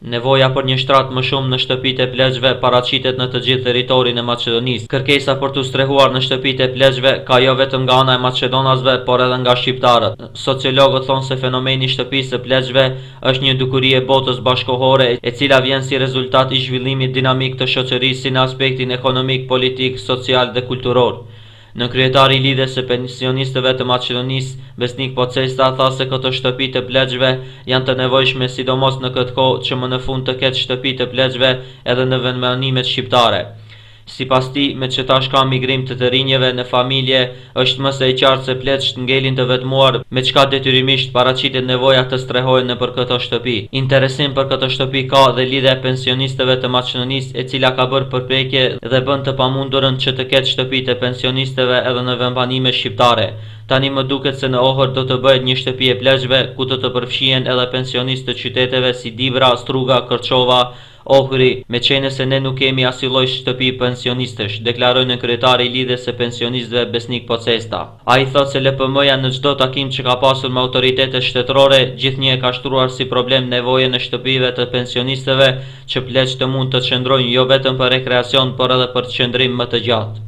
Nevoja për një shtrat më shumë në shtëpitë e pleqshve paraqitet në të gjithë territorin e Maqedonisë. Kërkesa për t'u strehuar në shtëpitë e pleqshve ka jo vetëm nga ana e maqedonasve, por edhe nga shqiptarët. Sociologët thonë se fenomeni i shtëpisë së pleqshve është një dukuri e botës bashkëkohore, e cila vjen si rezultat i zhvillimit dinamik të shoqërisë si në aspektin ekonomik, politik, social dhe kulturor. Në kryetari i lidhjes së pensionistëve të Maqedonisë, Besnik Pocesta tha se këto shtëpi të pleqshve janë të nevojshme sidomos në këtë kohë që më në fund të ketë shtëpi të pleqshve edhe në vendbanimet shqiptare. Sipas tij, me që tash ka migrim të rinjeve në familje, është më së e qartë se pleqsht ngelin të vetmuar, me çka detyrimisht paraqitet nevoja të strehohen nëpër këto shtëpi. Interesim për këtë shtëpi ka dhe lidhja e pensionistëve të Maqedonisë, e cila ka bërë përpjekje dhe bën të pamundurën që të ketë shtëpi të pensionistëve edhe në vendbanime shqiptare. Tani më duket se në Ohër do të bëhet një shtëpi e pleqshve ku do të përfshihen edhe pensionistë të qyteteve si Dibra, Struga, Kërçova, Ohri, me qenë se ne nuk kemi asnjë lloj shtëpi pensionistësh, deklaroi në kryetari i lidhjes së pensionistëve Besnik Pocesta. Ai thotë se LPM-ja në çdo takim që ka pasur me autoritetet shtetërore, gjithnjë e ka shtruar si problem nevojën e shtëpive të pensionistëve që pleqtë mund të qëndrojnë jo vetëm për rekreacion, por edhe për qëndrim më të gjatë.